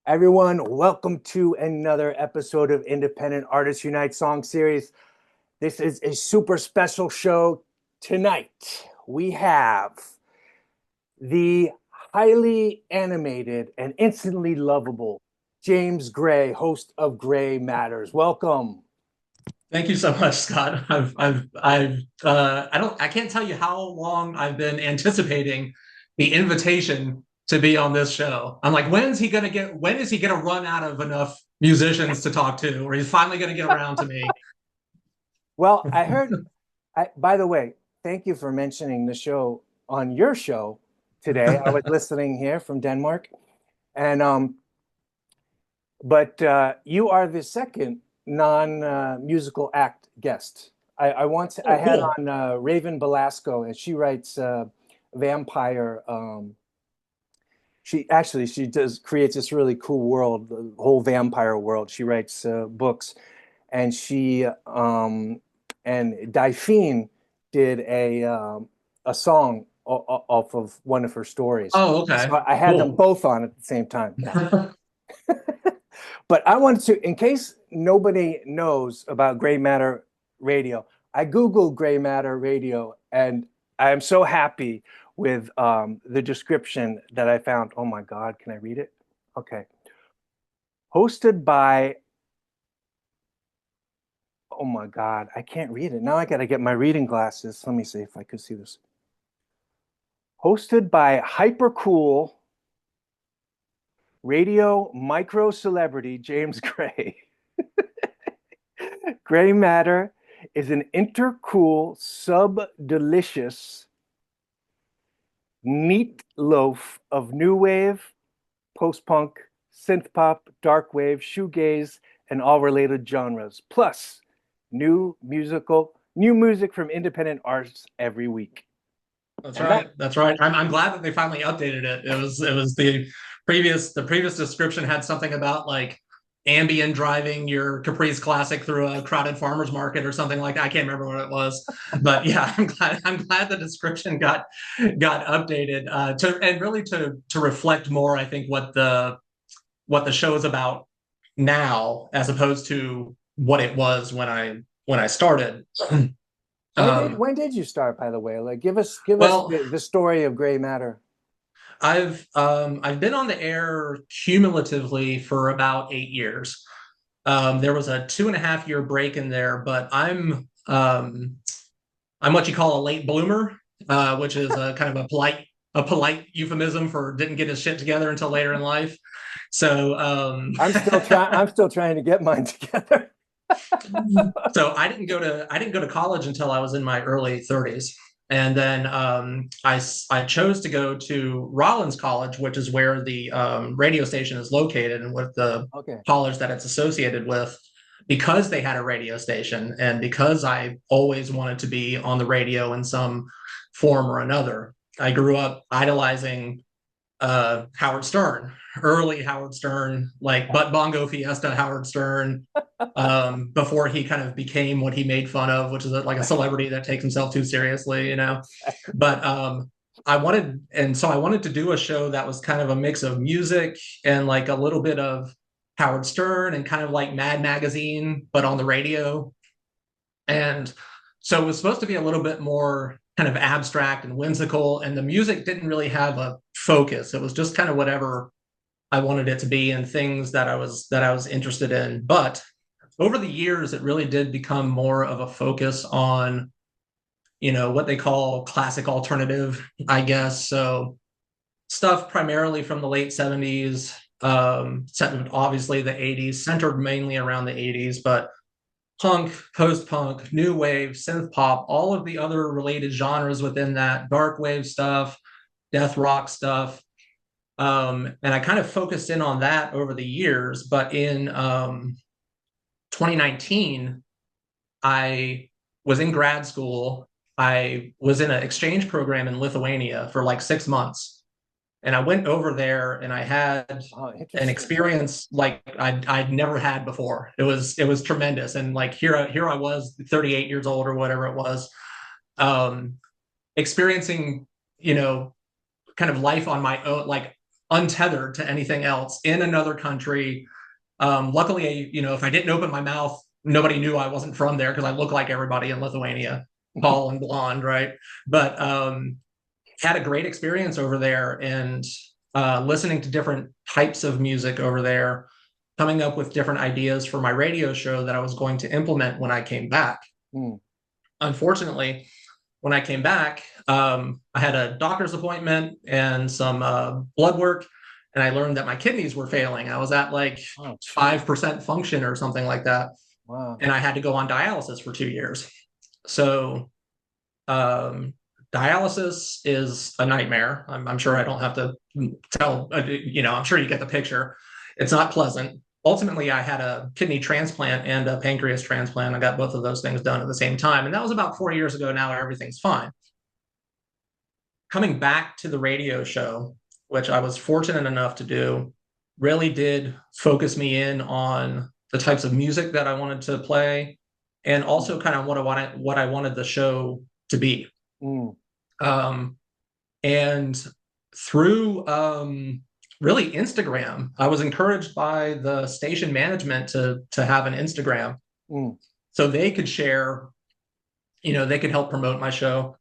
Everyone, welcome to another episode of Independent Artists Unite Song Series. This is a super special show. Tonight, we have the highly animated and instantly lovable James Gray, host of Gray Matters. Welcome. Thank you so much, Scott. I can't tell you how long I've been anticipating the invitation to be on this show. I'm like, when is he gonna run out of enough musicians to talk to, or he's finally gonna get around to me? Well, by the way, thank you for mentioning the show on your show today. I was listening here from Denmark, and but you are the second non-musical act guest. I Oh, had cool. on Raven Belasco, and she writes vampire. She does creates this really cool world, the whole vampire world. She writes books, and she and Daphne did a song off of one of her stories. Oh, okay. So I had them Cool. both on at the same time. Yeah. But I wanted to, in case nobody knows about Gray Matter Radio, I Googled Gray Matter Radio, and I am so happy with the description that I found. Oh my God, can I read it? Okay. Hosted by, oh my God, I can't read it. Now I got to get my reading glasses. Let me see if I could see this. Hosted by hyper cool radio micro celebrity James Gray. Gray Matter is an intercool, sub-delicious meatloaf of new wave, post-punk, synth-pop, dark wave, shoegaze, and all related genres. Plus, new music from independent artists every week. That's And that right. That's right. I'm glad that they finally updated it. It was the previous description had something about like Ambien driving your Caprice Classic through a crowded farmers market or something like that. I can't remember what it was, but yeah, I'm glad the description got updated to and really to reflect more. I think what the show is about now as opposed to what it was when I started. Um, when did you start, by the way? Like give us well, the story of Gray Matter. I've been on the air cumulatively for about 8 years. There was a 2.5 year break in there, but I'm what you call a late bloomer, which is a kind of a polite euphemism for didn't get his shit together until later in life. So I'm still trying to get mine together. so I didn't go to college until I was in my early 30s. And then I chose to go to Rollins College, which is where the radio station is located and with the Okay. college that it's associated with, because they had a radio station and because I always wanted to be on the radio in some form or another. I grew up idolizing Howard Stern, early Howard Stern, like Butt Bongo Fiesta Howard Stern, before he kind of became what he made fun of, which is like a celebrity that takes himself too seriously. But I wanted to do a show that was kind of a mix of music and like a little bit of Howard Stern and kind of like Mad Magazine, but on the radio. And so it was supposed to be a little bit more kind of abstract and whimsical, and the music didn't really have a focus. It was just kind of whatever I wanted it to be and things that I was interested in. But over the years, it really did become more of a focus on, what they call classic alternative, I guess. So stuff primarily from the late 70s, obviously the 80s, centered mainly around the 80s, but punk, post-punk, new wave, synth pop, all of the other related genres within that, dark wave stuff, death rock stuff. And I kind of focused in on that over the years. But in 2019, I was in grad school. I was in an exchange program in Lithuania for like 6 months. And I went over there and I had Oh, an interesting. experience like I'd never had before. It was tremendous. And like here I was 38 years old or whatever it was, um, experiencing, you know, kind of life on my own, like untethered to anything else in another country. Luckily, if I didn't open my mouth, nobody knew I wasn't from there because I look like everybody in Lithuania, tall and blonde, right? But had a great experience over there, and listening to different types of music over there, coming up with different ideas for my radio show that I was going to implement when I came back. Mm. Unfortunately, when I came back, I had a doctor's appointment and some blood work, and I learned that my kidneys were failing. I was at like 5% function or something like that. Wow. And I had to go on dialysis for 2 years. So dialysis is a nightmare. I'm sure I don't have to tell, I'm sure you get the picture. It's not pleasant. Ultimately, I had a kidney transplant and a pancreas transplant. I got both of those things done at the same time. And that was about 4 years ago. Now everything's fine. Coming back to the radio show, which I was fortunate enough to do, really did focus me in on the types of music that I wanted to play, and also kind of what I wanted the show to be. Mm. And through really Instagram, I was encouraged by the station management to have an Instagram, so they could share, they could help promote my show.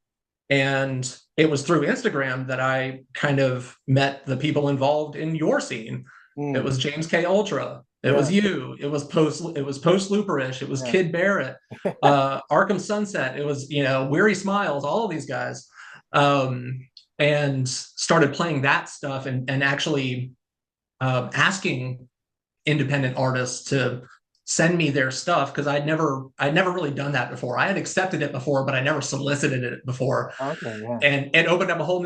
And it was through Instagram that I kind of met the people involved in your scene. It was James K. Ultra. It was you. It was post Looperish. It was Kid Barrett, Arkham Sunset. It was, Weary Smiles, all of these guys. And started playing that stuff and actually asking independent artists to send me their stuff, because I'd never really done that before. I had accepted it before, but I never solicited it before. Okay, yeah. And it opened up a whole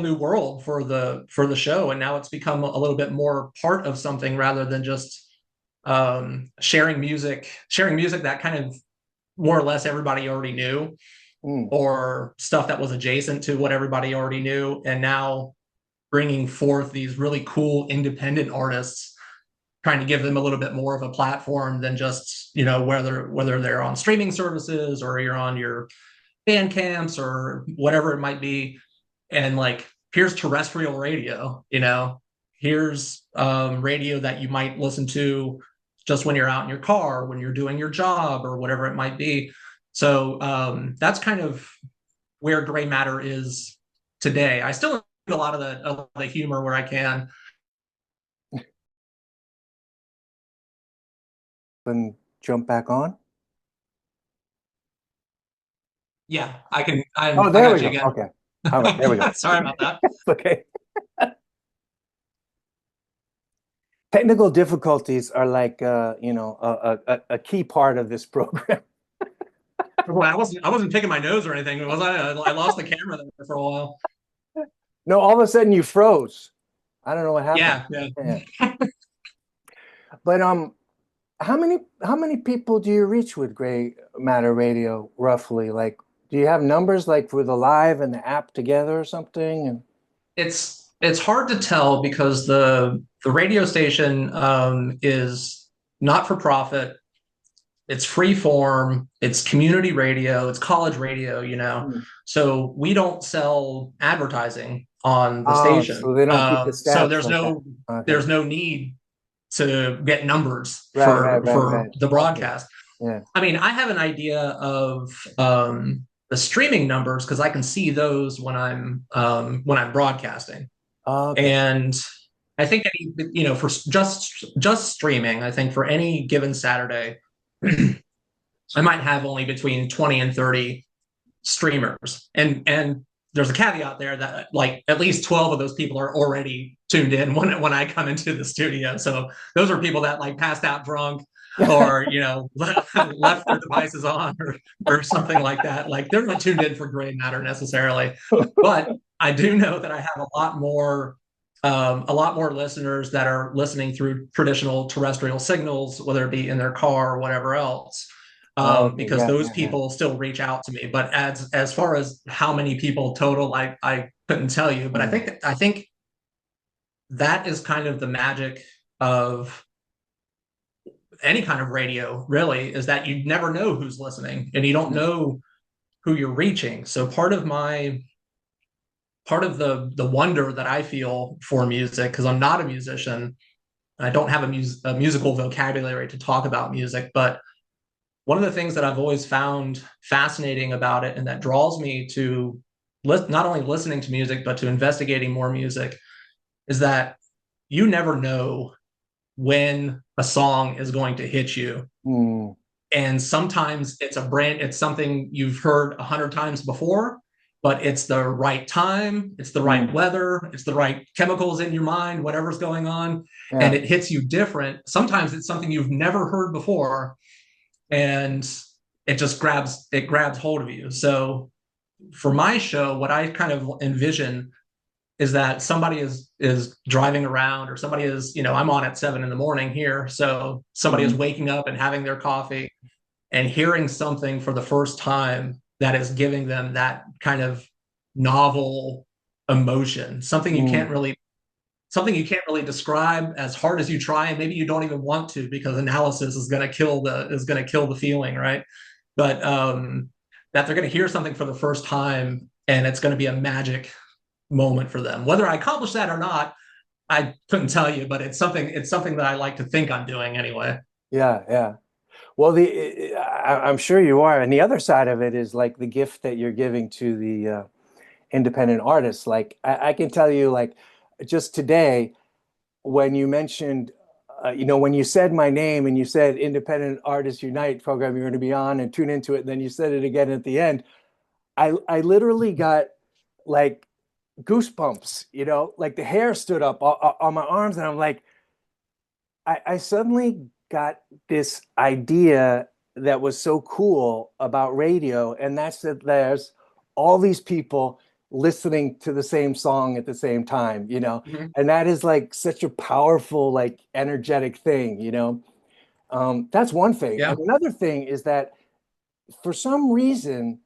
new world for the show, and now it's become a little bit more part of something rather than just sharing music that kind of more or less everybody already knew, or stuff that was adjacent to what everybody already knew. And now bringing forth these really cool independent artists, trying to give them a little bit more of a platform than just, whether they're on streaming services or you're on your band camps or whatever it might be. And like, here's terrestrial radio, here's radio that you might listen to just when you're out in your car, when you're doing your job or whatever it might be. So that's kind of where Gray Matter is today. I still do a lot of the humor where I can. And jump back on. Yeah, I can. There we go. Again. Okay. All right, there we go. Sorry about that. Okay. Technical difficulties are like, a key part of this program. Well, I wasn't picking my nose or anything, was I? I lost the camera there for a while. No, all of a sudden you froze. I don't know what happened. Yeah. But how many people do you reach with Gray Matter Radio, roughly? Like, do you have numbers like for the live and the app together or something? And it's hard to tell because the radio station is not for profit. It's free form. It's community radio. It's college radio. So we don't sell advertising on the station. So they don't keep the stats. So there's no need to get numbers for the broadcast. Yeah. I mean, I have an idea of the streaming numbers because I can see those when I'm broadcasting. And I think for just streaming, I think for any given Saturday, I might have only between 20 and 30 streamers, and there's a caveat there that like at least 12 of those people are already tuned in when I come into the studio. So those are people that like passed out drunk or left their devices on or something like that. Like they're not tuned in for Gray Matter necessarily, but I do know that I have a lot more listeners that are listening through traditional terrestrial signals, whether it be in their car or whatever else. Because those people still reach out to me. But as far as how many people total, I couldn't tell you. But I think that is kind of the magic of any kind of radio, really, is that you never know who's listening and you don't know who you're reaching. So part of my part of the wonder that I feel for music, because I'm not a musician, I don't have a musical vocabulary to talk about music, but one of the things that I've always found fascinating about it and that draws me to not only listening to music, but to investigating more music is that you never know when a song is going to hit you. Mm, And sometimes it's something you've heard 100 times before, but it's the right time, it's the right mm, weather, it's the right chemicals in your mind, whatever's going on, and yeah. it hits you different. Sometimes it's something you've never heard before, and it grabs hold of you. So for my show, what I kind of envision is that somebody is driving around, or somebody is, I'm on at 7 in the morning here, so somebody is Mm, waking up and having their coffee and hearing something for the first time that is giving them that kind of novel emotion, mm, something you can't really describe as hard as you try, and maybe you don't even want to, because analysis is going to kill the feeling, right? But that they're going to hear something for the first time, and it's going to be a magic moment for them. Whether I accomplish that or not, I couldn't tell you, but it's something that I like to think I'm doing anyway. yeah, yeah. Well, I'm sure you are. And the other side of it is like the gift that you're giving to the independent artists. Like I can tell you, like just today, when you mentioned, when you said my name and you said Independent Artists Unite program, you're going to be on and tune into it. And then you said it again at the end. I literally got like goosebumps, like the hair stood up on my arms. And I'm like, I suddenly got this idea that was so cool about radio, and that's that there's all these people listening to the same song at the same time, Mhm. and that is like such a powerful, like energetic thing, That's one thing. Yeah. And another thing is that for some reason,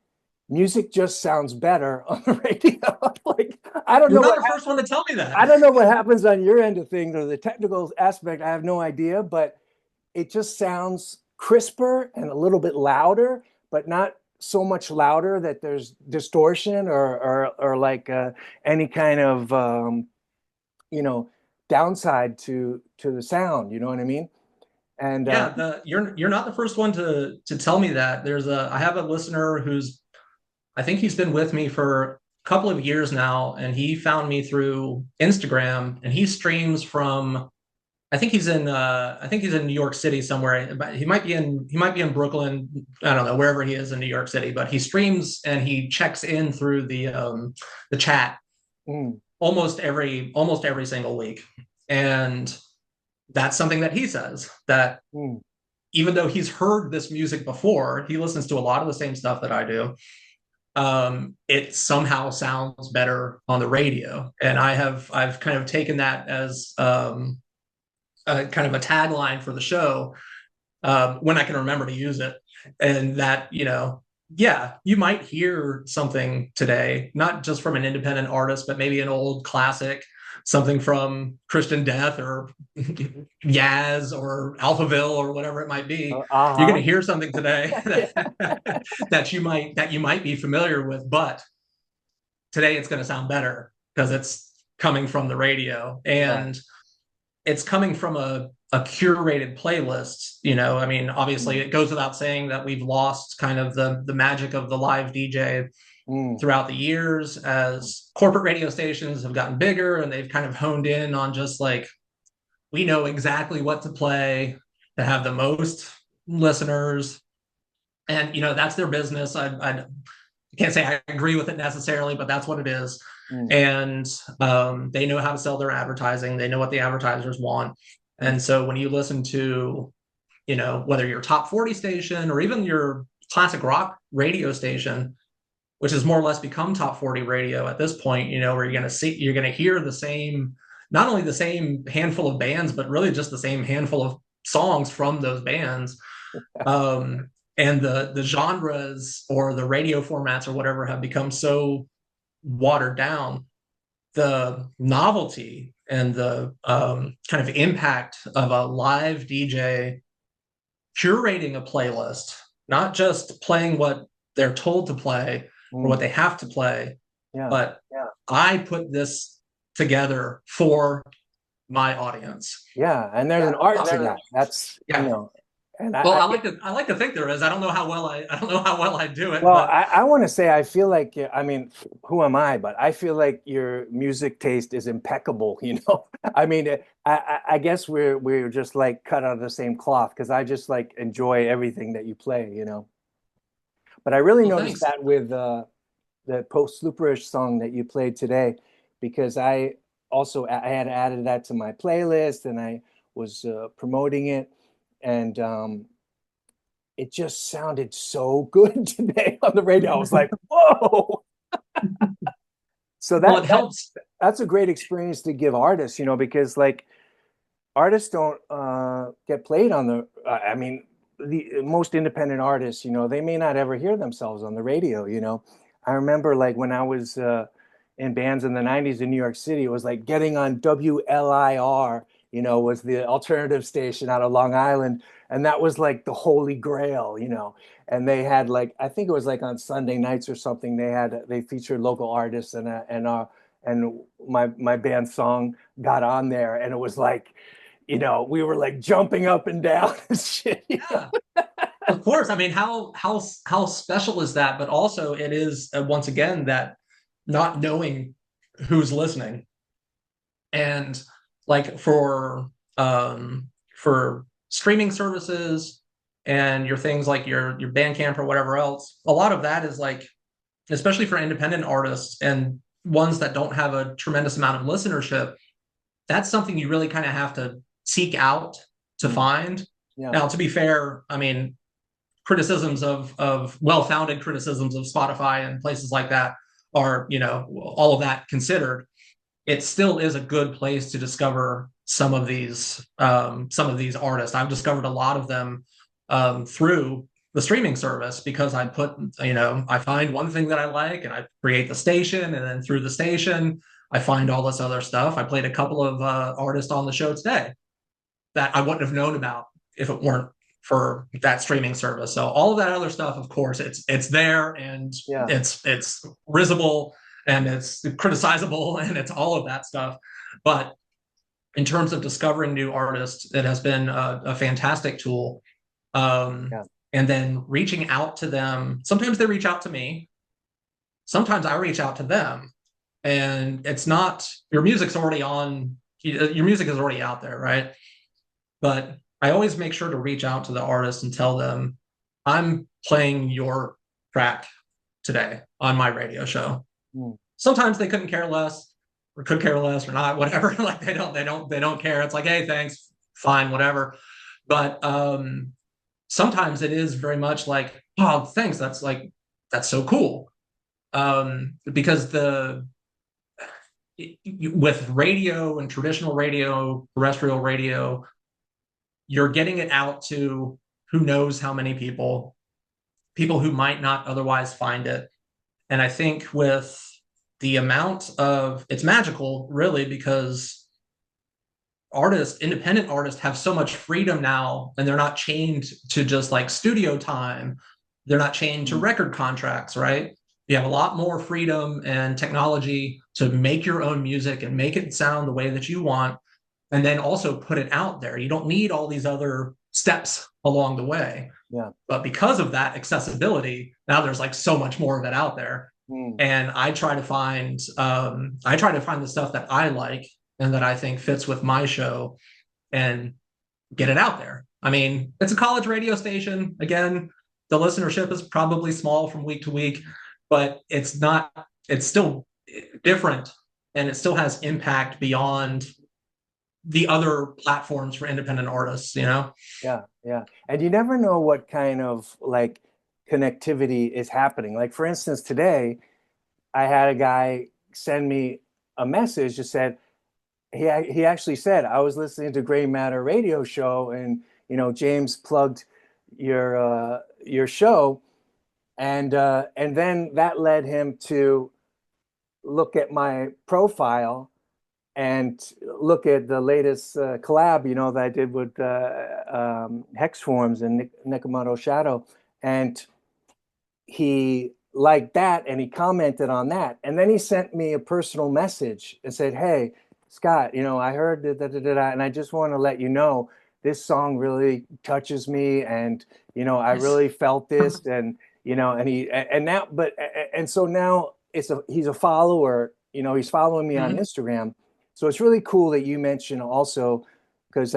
music just sounds better on the radio. Like I don't You're know not what the first one to tell me I that. don't know what happens on your end of things or the technical aspect. I have no idea, but it just sounds crisper and a little bit louder, but not so much louder that there's distortion or like any kind of you know downside to the sound. You know what I mean? And Yeah, you're not the first one to tell me that. I have a listener who's, I think he's been with me for a couple of years now, and he found me through Instagram, and he streams from, I think he's in New York City somewhere. But he might be in Brooklyn. I don't know, wherever he is in New York City, but he streams and he checks in through the chat mm, almost every single week. And that's something that he says, that mm, even though he's heard this music before, he listens to a lot of the same stuff that I do. It somehow sounds better on the radio, and I've kind of taken that as a kind of a tagline for the show, when I can remember to use it. And that, yeah, you might hear something today, not just from an independent artist, but maybe an old classic, something from Christian Death or Yaz or Alphaville or whatever it might be. You're going uh-huh. to hear something today that you might be familiar with, but today it's going to sound better because it's coming from the radio, Yeah. and it's coming from a curated playlist. I mean, obviously Mm, it goes without saying that we've lost kind of the magic of the live DJ mm, throughout the years, as corporate radio stations have gotten bigger and they've kind of honed in on just like, we know exactly what to play to have the most listeners. And that's their business. I can't say I agree with it necessarily, but that's what it is. mm, And they know how to sell their advertising. They know what the advertisers want. mm, And so when you listen to, whether your top 40 station or even your classic rock radio station, which has more or less become top 40 radio at this point, where you're going to hear the same, not only the same handful of bands, but really just the same handful of songs from those bands. Um, and the genres or the radio formats or whatever have become so watered down. The novelty and the kind of impact of a live DJ curating a playlist, not just playing what they're told to play or mm, what they have to play, Yeah. but Yeah. I put this together for my audience. Yeah. And there's an art to that. That's, you Yeah. know, and Well, I like to think there is. I don't know how well I don't know how well I do it, well, but I want to say I feel like I mean, who am I? But I feel like your music taste is impeccable. You know, I mean, I guess we're just like cut out of the same cloth because I just like enjoy everything that you play. You know, but I really well, noticed thanks. that with the post Slooperish song that you played today, because I had added that to my playlist and I was promoting it, and it just sounded so good today on the radio. I was like, whoa. So Well, it helps. that's a great experience to give artists, you know, because like artists don't get played on the I mean, the most independent artists, you know, they may not ever hear themselves on the radio, you know. I remember like when I was in bands in the 90s in New York City, it was like getting on WLIR, you know, was the alternative station out of Long Island, and that was like the holy grail, you know. And they had like I think it was like on Sunday nights or something, they featured local artists, and my band song got on there, and it was like, you know, we were like jumping up and down and shit. You know? Yeah. Of course. I mean, how special is that? But also, it is once again that not knowing who's listening, and like for streaming services and your things like your Bandcamp or whatever else, a lot of that is like, especially for independent artists and ones that don't have a tremendous amount of listenership, that's something you really kind of have to seek out to Mm. find. Yeah. Now, to be fair, I mean, criticisms of well-founded criticisms of Spotify and places like that are, you know, all of that considered, it still is a good place to discover some of these artists. I've discovered a lot of them through the streaming service because I put, you know, I find one thing that I like and I create the station, and then through the station I find all this other stuff. I played a couple of artists on the show today that I wouldn't have known about if it weren't for that streaming service. So all of that other stuff, of course, it's there, and Yeah. it's risible and it's criticizable and it's all of that stuff. But in terms of discovering new artists, it has been a fantastic tool. Um, Yeah. and then reaching out to them. Sometimes they reach out to me. Sometimes I reach out to them. And it's not your music's already on. Your music is already out there, right? But I always make sure to reach out to the artist and tell them, I'm playing your track today on my radio show. Mm. Sometimes they couldn't care less or could care less or not, whatever. Like they don't care. It's like, hey, thanks, fine, whatever. But sometimes it is very much like, oh, thanks. That's so cool. Because with radio and traditional radio, terrestrial radio, you're getting it out to who knows how many people who might not otherwise find it. And I think with the amount of it's magical, really, because independent artists have so much freedom now, and they're not chained to just like studio time. They're not chained to record contracts, right? You have a lot more freedom and technology to make your own music and make it sound the way that you want, and then also put it out there. You don't need all these other steps along the way. Yeah. But because of that accessibility, now there's like so much more of it out there. Mm. And I try to find the stuff that I like and that I think fits with my show and get it out there. I mean, it's a college radio station. Again, the listenership is probably small from week to week, but it's still different, and it still has impact beyond the other platforms for independent artists, you know? Yeah. Yeah. And you never know what kind of like connectivity is happening. Like for instance, today I had a guy send me a message that said he actually said, I was listening to Gray Matter radio show, and you know James plugged your show, and then that led him to look at my profile and look at the latest collab, you know, that I did with Hex Forms and Nakamoto Shadow, and he liked that and he commented on that. And then he sent me a personal message and said, "Hey, Scott, I heard that, and I just want to let you know this song really touches me, and I Nice. really felt this, and now, and so now he's a follower, he's following me on Mhm. Instagram. So it's really cool that you mention also, because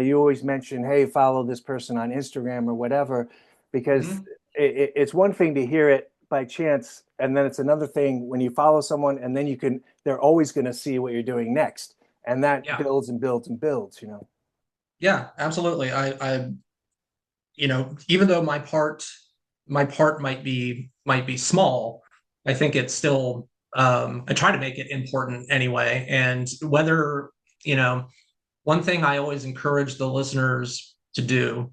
you always mention, hey, follow this person on Instagram or whatever, because Mhm. it's one thing to hear it by chance, and then it's another thing when you follow someone and then they're always going to see what you're doing next, and that Yeah. builds and builds and builds. Yeah, absolutely. Even though my part might be small, I think it's still, I try to make it important anyway. And whether, you know, one thing I always encourage the listeners to do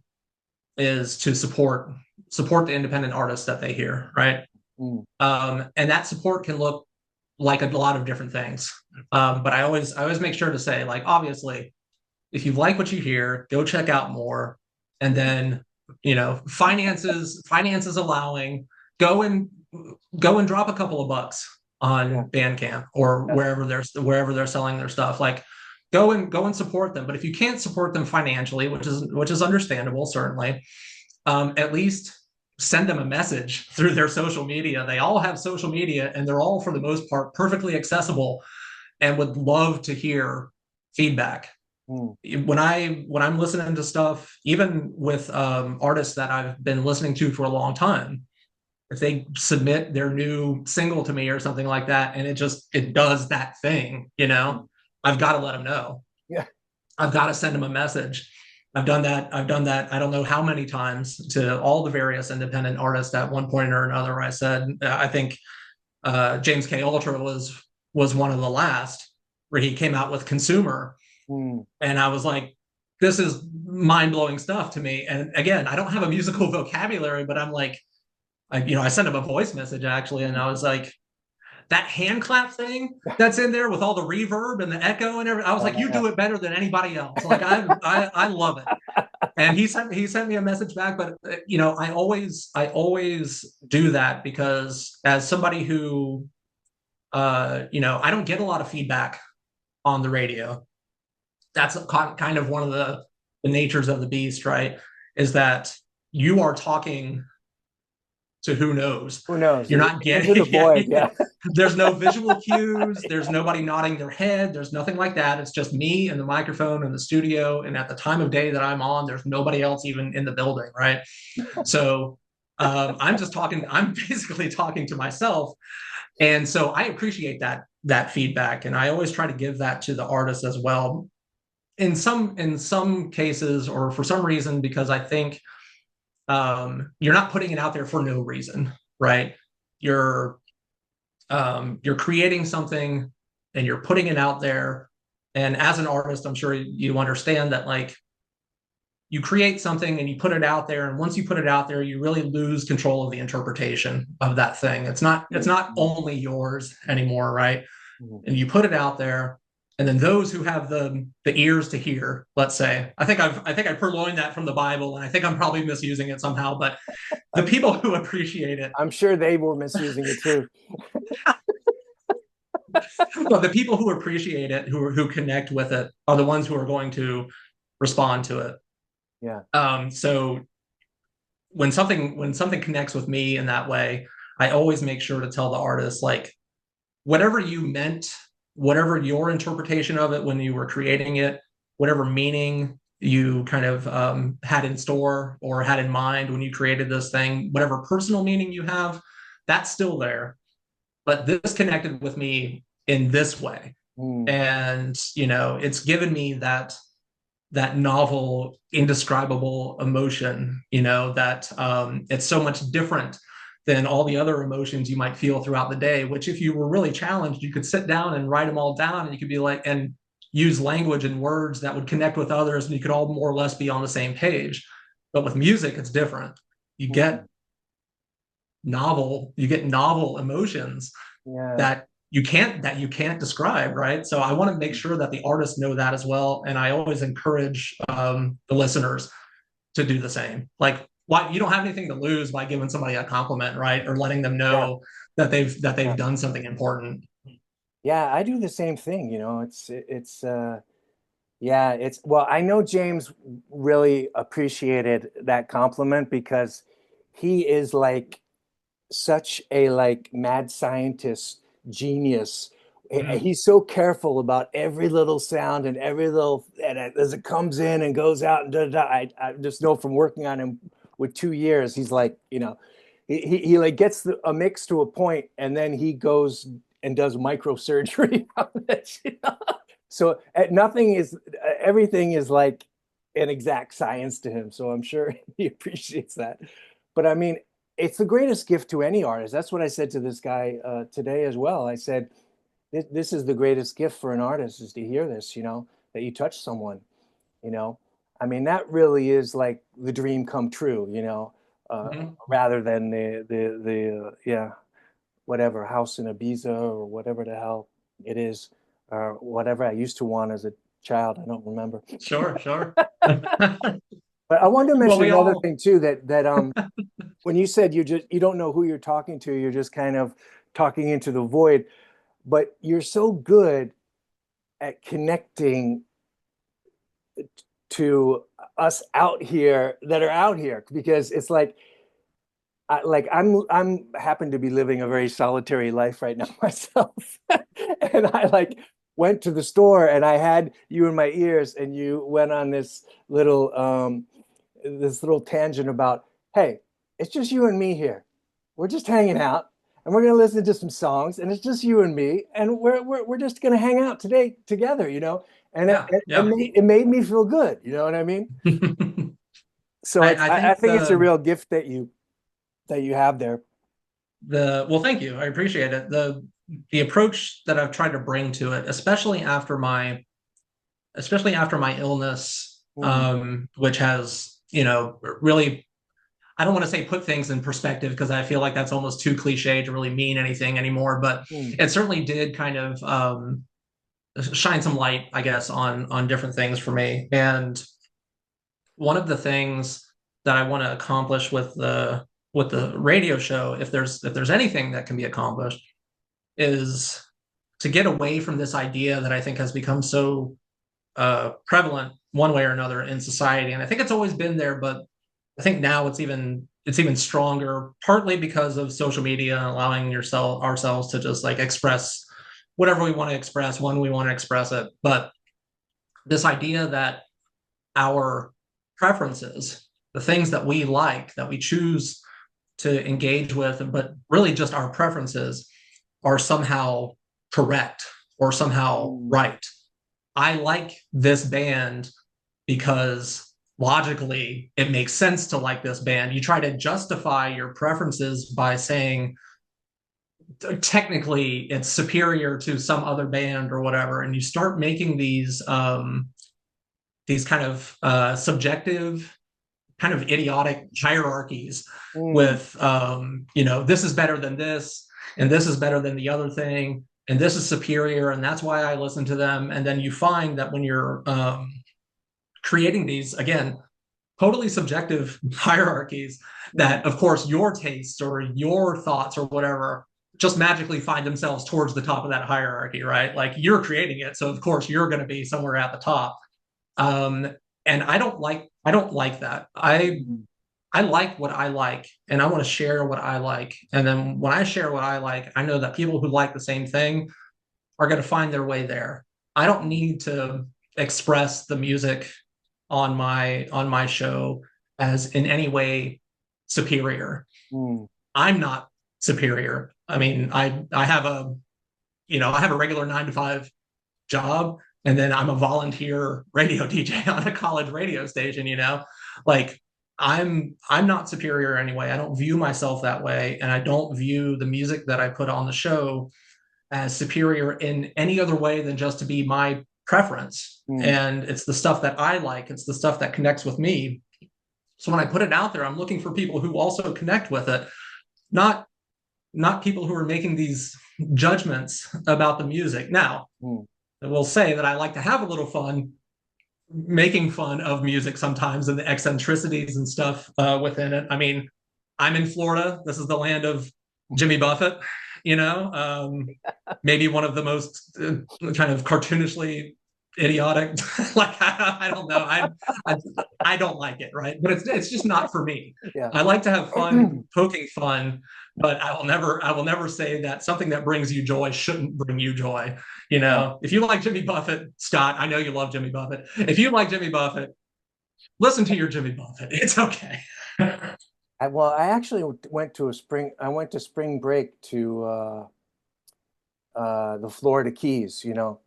is to support the independent artists that they hear, right? Mm. And that support can look like a lot of different things. But I always make sure to say, like, obviously, if you like what you hear, go check out more. And then, finances allowing, go and go and drop a couple of bucks Yeah. on Bandcamp or Yeah. wherever they're selling their stuff. Like, go and support them. But if you can't support them financially, which is understandable, certainly, at least send them a message through their social media. They all have social media, and they're all, for the most part, perfectly accessible, and would love to hear feedback. Mm. When I'm listening to stuff, even with artists that I've been listening to for a long time, if they submit their new single to me or something like that, and it does that thing, I've got to let them know. Yeah. I've got to send them a message. I've done that I don't know how many times to all the various independent artists at one point or another. I said, I think James K. Ultra was one of the last, where he came out with Consumer, Mm. and I was like, this is mind-blowing stuff to me. And again, I don't have a musical vocabulary, but I'm like, I sent him a voice message actually, and I was like, that hand clap thing that's in there with all the reverb and the echo and everything. I was like, you Yeah. do it better than anybody else. Like, I love it. And he sent me a message back, but I always do that, because as somebody who I don't get a lot of feedback on the radio. That's kind of one of the natures of the beast, right? Is that you are talking to who knows. Who knows? You're not Into getting the void. yeah. Yeah. There's no visual cues. There's nobody nodding their head. There's nothing like that. It's just me and the microphone in the studio. And at the time of day that I'm on, there's nobody else even in the building, right? So I'm basically talking to myself. And so I appreciate that feedback. And I always try to give that to the artists as well. In some cases, or for some reason, because I think you're not putting it out there for no reason, right? You're you're creating something, and you're putting it out there. And as an artist, I'm sure you understand that, like, you create something and you put it out there, and once you put it out there, you really lose control of the interpretation of that thing. It's not only yours anymore, right? Mhm. And you put it out there, and then those who have the ears to hear, let's say, I think I purloined that from the Bible, and I think I'm probably misusing it somehow, but the I'm, people who appreciate it, I'm sure they were misusing it too. well, the people who appreciate it, who connect with it, are the ones who are going to respond to it. Yeah. So when something connects with me in that way, I always make sure to tell the artist, like, whatever you meant, whatever your interpretation of it when you were creating it, whatever meaning you kind of had in store or had in mind when you created this thing, whatever personal meaning you have, that's still there. But this connected with me in this way. Mm. And, it's given me that novel, indescribable emotion, that it's so much different than all the other emotions you might feel throughout the day, which, if you were really challenged, you could sit down and write them all down, and you could be like, and use language and words that would connect with others, and you could all more or less be on the same page. But with music, it's different. You Mm. get novel emotions Yeah. that you can't describe, right? So I want to make sure that the artists know that as well, and I always encourage the listeners to do the same. Like, why you don't have anything to lose by giving somebody a compliment, right? Or letting them Yeah, know that they've yeah, done something important. yeah. I do the same thing. Yeah, it's well, I know James really appreciated that compliment because he is like such a like mad scientist genius. Mm. He's so careful about every little sound and every little and as it comes in and goes out and da, da, da. I just know from working on him with 2 years, he's like, he like gets a mix to a point and then he goes and does microsurgery on it. So nothing is everything is like an exact science to him. So I'm sure he appreciates that. But I mean, it's the greatest gift to any artist. That's what I said to this guy today as well. I said, this is the greatest gift for an artist is to hear this, that you touch someone, you know. I mean, that really is like the dream come true, Mhm. rather than yeah, whatever house in Ibiza or whatever the hell it is, or whatever I used to want as a child. I don't remember. Sure, sure. But I wanted to Well, mention we another all thing too that when you said you don't know who you're talking to, you're just kind of talking into the void, but you're so good at connecting to us out here that are out here because it's like I'm happen to be living a very solitary life right now myself. And I like went to the store and I had you in my ears and you went on this little tangent about, hey, it's just you and me here. We're just hanging out and we're gonna listen to some songs and it's just you and me and we're just gonna hang out today together, And yeah, yeah. it made me feel good, you know what I mean? So I I think think it's a real gift that you have there. well, thank you. I appreciate it. The approach that I've tried to bring to it, especially after my illness, Mm, which has, really, I don't want to say put things in perspective because I feel like that's almost too cliche to really mean anything anymore, but mm, it certainly did kind of shine some light, I guess, on different things for me. And one of the things that I want to accomplish with the radio show, if there's anything that can be accomplished, is to get away from this idea that I think has become so prevalent one way or another in society. And I think it's always been there, but I think now it's even stronger, partly because of social media and allowing ourselves to just like express whatever we want to express when we want to express it. But this idea that our preferences, the things that we like, that we choose to engage with, but really just our preferences are somehow correct or somehow mm, right. I like this band because logically it makes sense to like this band. You try to justify your preferences by saying technically it's superior to some other band or whatever, and you start making these kind of subjective, kind of idiotic hierarchies mm, with this is better than this, and this is better than the other thing, and this is superior, and that's why I listen to them. And then you find that when you're creating these, again, totally subjective hierarchies, mm, that of course your tastes or your thoughts or whatever just magically find themselves towards the top of that hierarchy, right? Like you're creating it, so of course you're going to be somewhere at the top. um and I don't like that. mm, I like what I like, and I want to share what I like. And then when I share what I like, I know that people who like the same thing are going to find their way there. I don't need to express the music on my show as in any way superior. mm, I'm not superior. I mean, I have a regular 9 to 5 job, and then I'm a volunteer radio DJ on a college radio station, like I'm not superior anyway. I don't view myself that way, and I don't view the music that I put on the show as superior in any other way than just to be my preference. mm, And it's the stuff that I like, it's the stuff that connects with me. So when I put it out there, I'm looking for people who also connect with it, not not people who are making these judgments about the music. Now, mm, I will say that I like to have a little fun making fun of music sometimes and the eccentricities and stuff within it. I mean, I'm in Florida. This is the land of Jimmy Buffett, you know, maybe one of the most kind of cartoonishly idiotic. Like I don't know, I I don't like it, right? But it's just not for me. Yeah. I like to have fun poking fun, but I will never say that something that brings you joy shouldn't bring you joy. You Yeah. know, if you like Jimmy Buffett, Scott, I know you love Jimmy Buffett. If you like Jimmy Buffett, listen to your Jimmy Buffett. It's okay. Well, I actually I went to spring break to the Florida Keys, you know,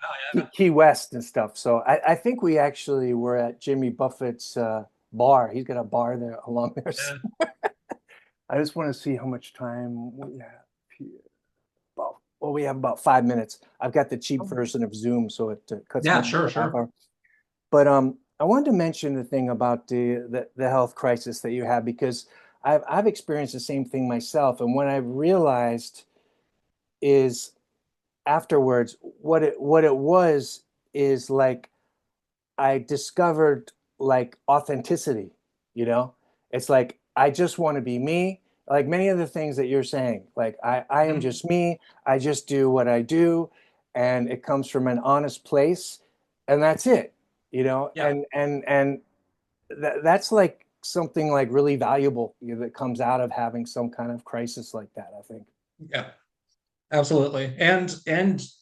Oh yeah. Key West and stuff. So I think we actually were at Jimmy Buffett's bar. He's got a bar there along there. Yeah. I just want to see how much time we have here. Well, we have about 5 minutes. I've got the cheap version of Zoom, so it cuts Yeah, down to sure, a half sure. hour. But I wanted to mention the thing about the health crisis that you have because I've experienced the same thing myself, and what I've realized is afterwards what it was is like I discovered like authenticity, you know? It's like I just want to be me, like many of the things that you're saying. Like I am Mhm. just me, I just do what I do, and it comes from an honest place, and that's it, you know? Yeah, And that's like something like really valuable, you know, that comes out of having some kind of crisis like that, I think. yeah, absolutely. And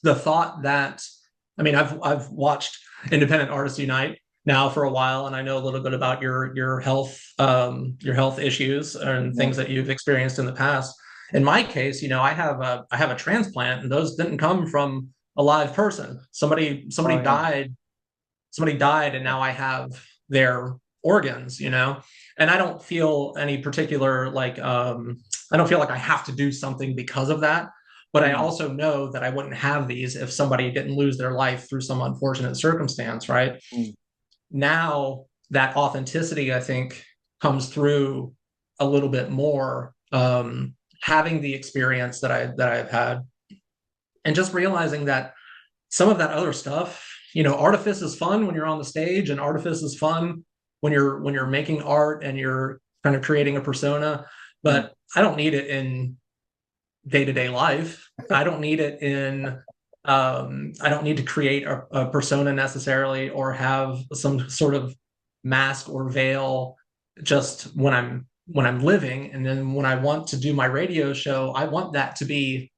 the thought that I mean, I've watched Independent Artists Unite now for a while, and I know a little bit about your health issues and Yeah. things that you've experienced in the past. In my case, you know, I have a transplant, and those didn't come from a live person. Oh yeah. Somebody died, and now I have their organs, you know. And I don't feel any particular I don't feel like I have to do something because of that. But I Mm, also know that I wouldn't have these if somebody didn't lose their life through some unfortunate circumstance, right? mm, Now that authenticity, I think, comes through a little bit more. Having the experience that I've had, and just realizing that some of that other stuff, you know, artifice is fun when you're on the stage, and artifice is fun when you're making art and you're kind of creating a persona. mm. But I don't need it in day-to-day life. I don't need it in I don't need to create a persona necessarily or have some sort of mask or veil just when I'm living. And then when I want to do my radio show, I want that to be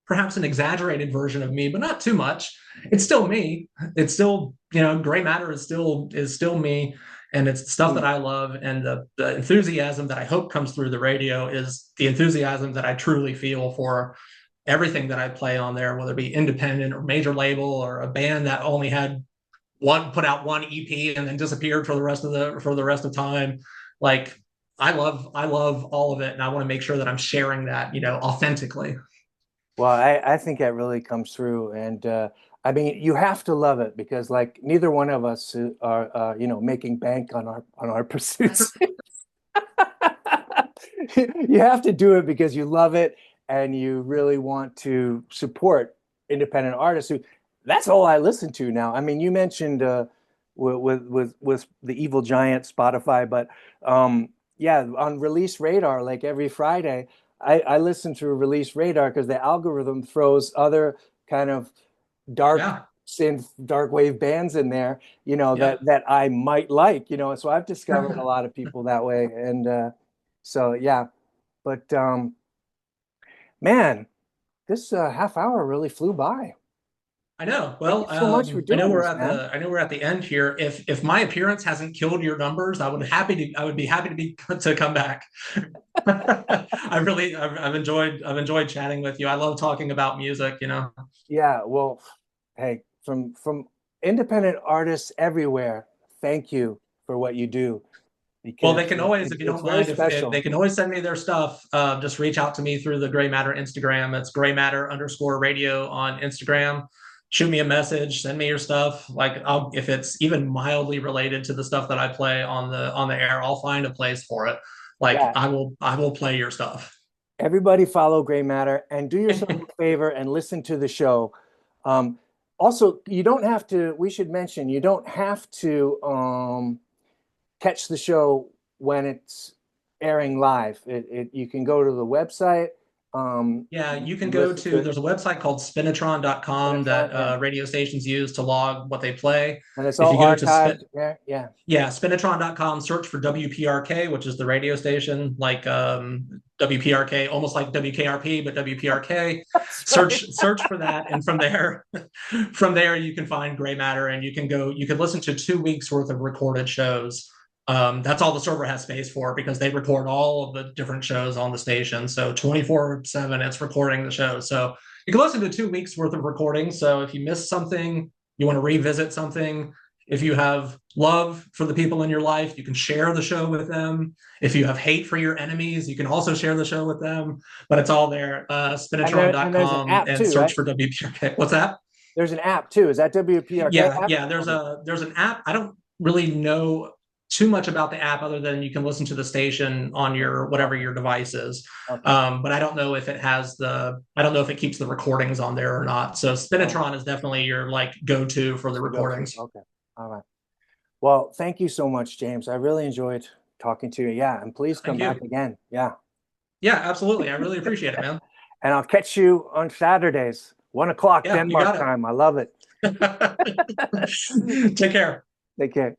perhaps an exaggerated version of me, but not too much. It's still me. It's still, you know, gray matter is still me. And it's stuff that Mm. I love. And the enthusiasm that I hope comes through the radio is the enthusiasm that I truly feel for everything that I play on there, whether it be independent or major label or a band that only had one put out one EP and then disappeared for the rest of time. Like I love all of it, and I want to make sure that I'm sharing that, you know, authentically. Well, I think that really comes through, and I mean, you have to love it because, like, neither one of us are, you know, making bank on our pursuits. You have to do it because you love it and you really want to support independent artists. Who that's all I listen to now. I mean, you mentioned with the Evil Giant Spotify, but yeah, on Release Radar, like every Friday. I listen to Release Radar because the algorithm throws other kind of dark Yeah. synth, dark wave bands in there, you know, Yep. that I might like, you know. So I've discovered a lot of people that way, and so yeah. But man, this half hour really flew by. I know. Thank you Well, so much for doing this, man. I know we're at the end here. If my appearance hasn't killed your numbers, I would be happy to be to come back. I've enjoyed chatting with you. I love talking about music, you know. Yeah, well, hey, from independent artists everywhere, thank you for what you do Well, they because can always, if you it's don't very mind, if special. they can always send me their stuff, just reach out to me through the Gray Matter Instagram. It's Gray Matter underscore radio on Instagram. Shoot me a message, send me your stuff. Like I'll, if it's even mildly related to the stuff that I play on the air, I'll find a place for it. Like Yeah, I will play your stuff. everybody follow Gray Matter and do yourself a favor and listen to the show. Um, Also, you don't have to, we should mention, you don't have to catch the show when it's airing live. You can go to the website. Yeah, you can go Listen to to, it. there's a website called spinatron.com that Yeah. radio stations use to log what they play. And it's If all you go to archived there. Yeah. yeah, spinatron.com, search for WPRK, which is the radio station, like WPRK, almost like WKRP, but WPRK. Search for that, and from there you can find Gray Matter, and you can listen to 2 weeks worth of recorded shows. That's all the server has space for, because they record all of the different shows on the station. So 24/7, it's recording the show. So you can listen to 2 weeks worth of recordings. So if you miss something, you want to revisit something, if you have love for the people in your life, you can share the show with them. If you have hate for your enemies, you can also share the show with them. But it's all there, And there's an spinatron.com, app and too, search right? for WPRK. What's that? There's an app too. Is that WPRK Yeah, app? yeah. There's an app. I don't really know too much about the app, other than you can listen to the station on your whatever your device is. Okay. But I don't know if I don't know if it keeps the recordings on there or not. So Spinatron is definitely your like go-to for the recordings. Okay. All right. Well, thank you so much, James. I really enjoyed talking to you. Yeah, and please come back again. Yeah. Yeah, absolutely. I really appreciate it, man. And I'll catch you on Saturdays, 1 o'clock Yeah, Denmark time. I love it. Take care. Take care.